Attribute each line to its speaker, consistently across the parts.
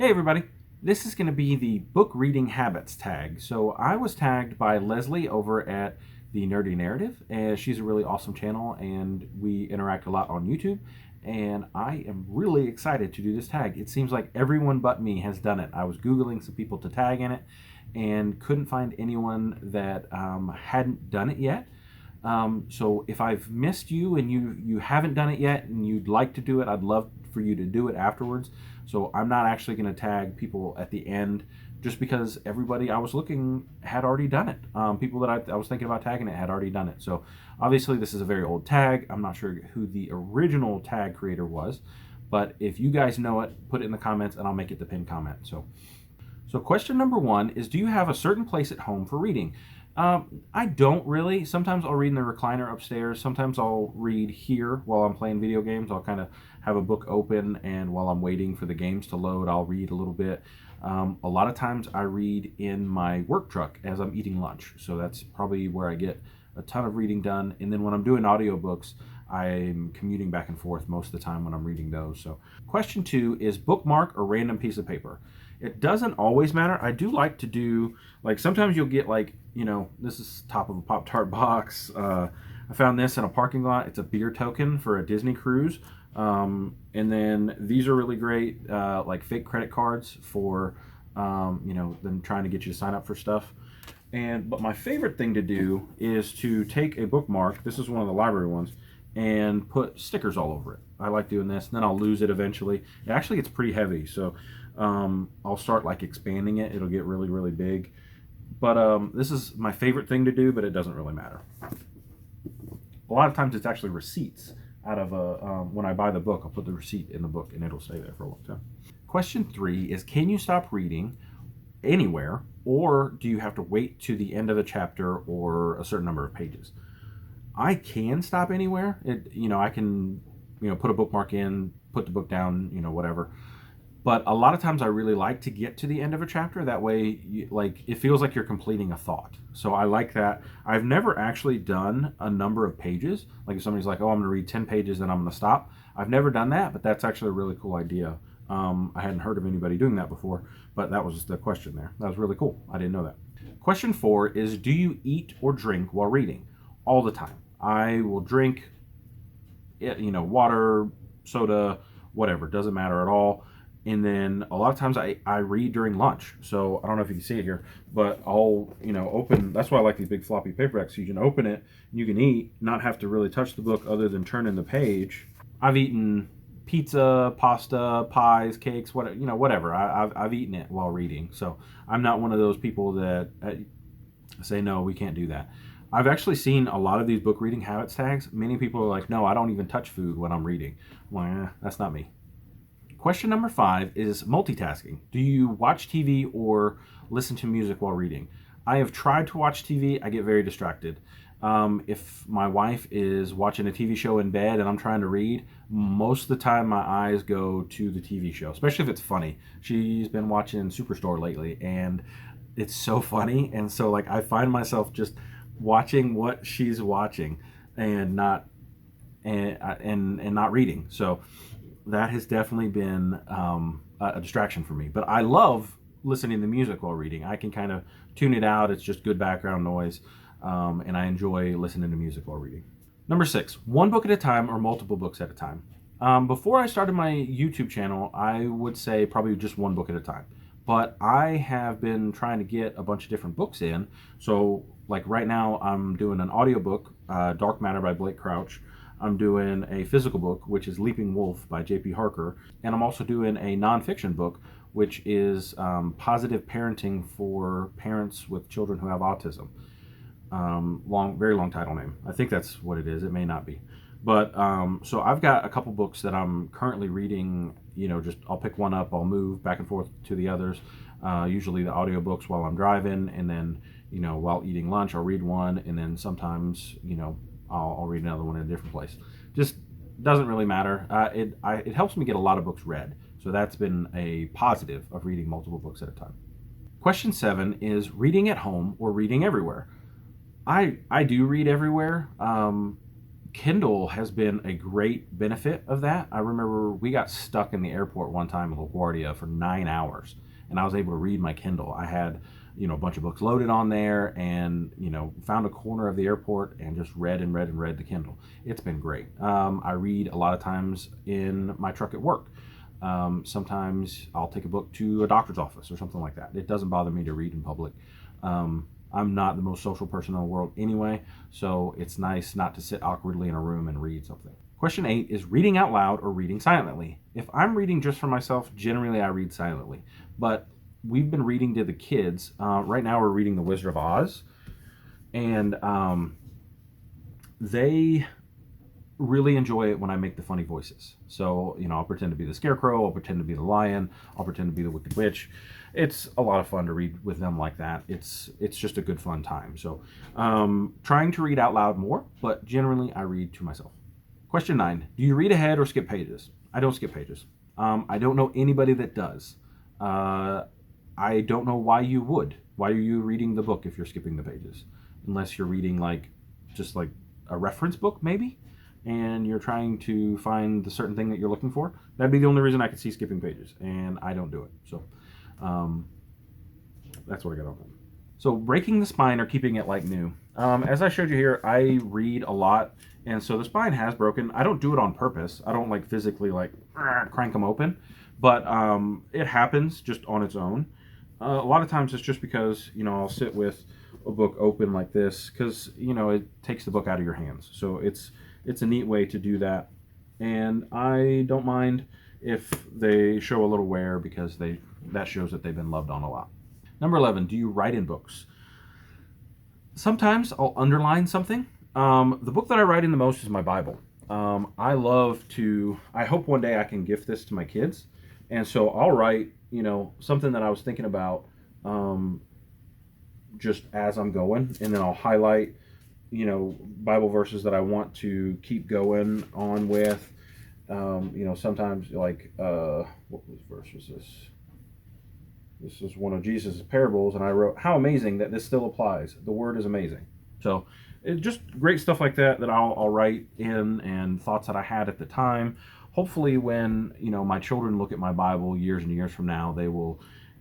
Speaker 1: Hey everybody, this is going to be the book reading habits tag. So I was tagged by Leslie over at the Nerdy Narrative, and she's a really awesome channel, and we interact a lot on YouTube. And I am really excited to do this tag. It seems like everyone but me has done it. I was Googling some people to tag in it and couldn't find anyone that hadn't done it yet. So if I've missed you and you haven't done it yet and you'd like to do it, I'd love for you to do it afterwards. So I'm not actually going to tag people at the end just because everybody I was looking had already done it. People that I was thinking about tagging it had already done it. So obviously this is a very old tag. I'm not sure who the original tag creator was, but if you guys know it, put it in the comments and I'll make it the pinned comment. So question number 1 is, do you have a certain place at home for reading? I don't really. Sometimes I'll read in the recliner upstairs. Sometimes I'll read here while I'm playing video games. I'll kind of have a book open, and while I'm waiting for the games to load, I'll read a little bit. A lot of times I read in my work truck as I'm eating lunch. So that's probably where I get a ton of reading done. And then when I'm doing audiobooks, I'm commuting back and forth most of the time when I'm reading those. So question 2 is bookmark or random piece of paper. It doesn't always matter. I do like to do, like, sometimes you'll get, like, this is top of a Pop-Tart box. I found this in a parking lot. It's a beer token for a Disney cruise. And then these are really great, like fake credit cards for, them trying to get you to sign up for stuff. But my favorite thing to do is to take a bookmark. This is one of the library ones, and put stickers all over it. I like doing this, and then I'll lose it eventually. It actually gets pretty heavy, so I'll start like expanding it. It'll get really, really big. But this is my favorite thing to do, but it doesn't really matter. A lot of times it's actually receipts out of when I buy the book, I'll put the receipt in the book and it'll stay there for a long time. Question 3 is, can you stop reading anywhere, or do you have to wait to the end of the chapter or a certain number of pages? I can stop anywhere. I can, put a bookmark in, put the book down, whatever. But a lot of times I really like to get to the end of a chapter. That way, it feels like you're completing a thought. So I like that. I've never actually done a number of pages. Like if somebody's like, oh, I'm going to read 10 pages, then I'm going to stop. I've never done that, but that's actually a really cool idea. I hadn't heard of anybody doing that before, but that was the question there. That was really cool. I didn't know that. Question 4 is, do you eat or drink while reading? All the time. I will drink, water, soda, whatever. Doesn't matter at all. And then a lot of times I read during lunch. So I don't know if you can see it here, but I'll, open. That's why I like these big floppy paperbacks. So you can open it, and you can eat, not have to really touch the book other than turn in the page. I've eaten pizza, pasta, pies, cakes, whatever. I've eaten it while reading. So I'm not one of those people that say, no, we can't do that. I've actually seen a lot of these book reading habits tags. Many people are like, no, I don't even touch food when I'm reading. Well, that's not me. Question number 5 is multitasking. Do you watch TV or listen to music while reading? I have tried to watch TV. I get very distracted. If my wife is watching a TV show in bed and I'm trying to read, most of the time my eyes go to the TV show, especially if it's funny. She's been watching Superstore lately, and it's so funny. And so, like, I find myself just watching what she's watching and not reading. So that has definitely been a distraction for me. But I love listening to music while reading. I can kind of tune it out. It's just good background noise, and I enjoy listening to music while reading. Number 6, one book at a time or multiple books at a time. Before I started my YouTube channel, I would say probably just one book at a time. But I have been trying to get a bunch of different books in. So, like right now, I'm doing an audiobook, Dark Matter by Blake Crouch. I'm doing a physical book, which is Leaping Wolf by J.P. Harker. And I'm also doing a nonfiction book, which is Positive Parenting for Parents with Children Who Have Autism. Very long title name. I think that's what it is. It may not be. But so I've got a couple books that I'm currently reading. I'll pick one up, I'll move back and forth to the others. Usually the audiobooks while I'm driving, and then, while eating lunch, I'll read one, and then sometimes, I'll read another one in a different place. Just doesn't really matter. It helps me get a lot of books read. So that's been a positive of reading multiple books at a time. Question 7 is reading at home or reading everywhere. I do read everywhere. Kindle has been a great benefit of that. I remember we got stuck in the airport one time in LaGuardia for 9 hours, and I was able to read my Kindle. I had, a bunch of books loaded on there, and found a corner of the airport and just read and read and read the Kindle. It's been great. I read a lot of times in my truck at work. Sometimes I'll take a book to a doctor's office or something like that. It doesn't bother me to read in public. I'm not the most social person in the world anyway, so it's nice not to sit awkwardly in a room and read something. Question 8 is reading out loud or reading silently. If I'm reading just for myself, generally I read silently. But we've been reading to the kids. Right now we're reading The Wizard of Oz, and they really enjoy it when I make the funny voices. So, I'll pretend to be the Scarecrow, I'll pretend to be the Lion, I'll pretend to be the Wicked Witch. It's a lot of fun to read with them like that. It's just a good fun time. So, trying to read out loud more, but generally I read to myself. Question 9, do you read ahead or skip pages? I don't skip pages. I don't know anybody that does. I don't know why you would. Why are you reading the book if you're skipping the pages? Unless you're reading just like a reference book maybe, and you're trying to find the certain thing that you're looking for. That'd be the only reason I could see skipping pages, and I don't do it. So that's what I got on that. So breaking the spine or keeping it like new. As I showed you here, I read a lot, and so the spine has broken. I don't do it on purpose. I don't physically crank them open, but it happens just on its own. A lot of times it's just because, I'll sit with a book open like this because, it takes the book out of your hands. So it's a neat way to do that. And I don't mind if they show a little wear because that shows that they've been loved on a lot. Number 11, do you write in books? Sometimes I'll underline something. The book that I write in the most is my Bible. I hope one day I can gift this to my kids. And so I'll write, something that I was thinking about just as I'm going, and then I'll highlight, Bible verses that I want to keep going on with. Sometimes what verse was this? This is one of Jesus' parables, and I wrote, how amazing that this still applies. The word is amazing. So just great stuff like that I'll write in, and thoughts that I had at the time. Hopefully when, my children look at my Bible years and years from now, they will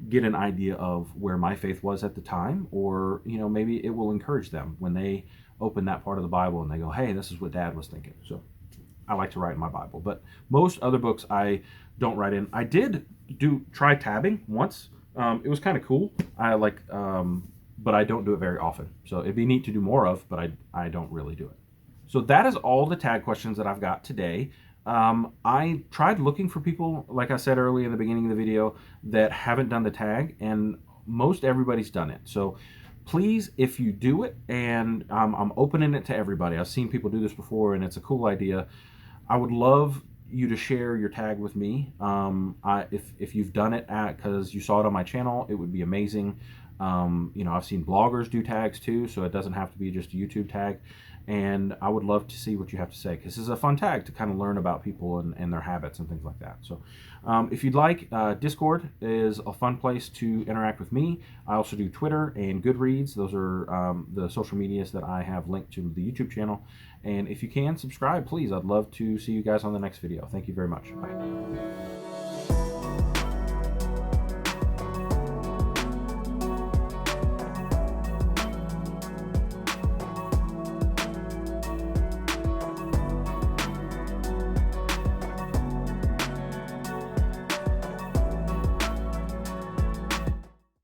Speaker 1: get an idea of where my faith was at the time, or, maybe it will encourage them when they open that part of the Bible and they go, hey, this is what Dad was thinking. So I like to write in my Bible, but most other books I don't write in. I did try tabbing once. It was kind of cool. But I don't do it very often. So it'd be neat to do more of, but I don't really do it. So that is all the tag questions that I've got today. I tried looking for people, like I said earlier in the beginning of the video, that haven't done the tag, and most everybody's done it. So please, if you do it, and I'm opening it to everybody. I've seen people do this before, and it's a cool idea. I would love you to share your tag with me. If you've done it because you saw it on my channel, it would be amazing. I've seen bloggers do tags too, so it doesn't have to be just a YouTube tag. And I would love to see what you have to say, because this is a fun tag to kind of learn about people and their habits and things like that. So if you'd like, Discord is a fun place to interact with me. I also do Twitter and Goodreads. Those are the social medias that I have linked to the YouTube channel. And if you can, subscribe, please. I'd love to see you guys on the next video. Thank you very much. Bye.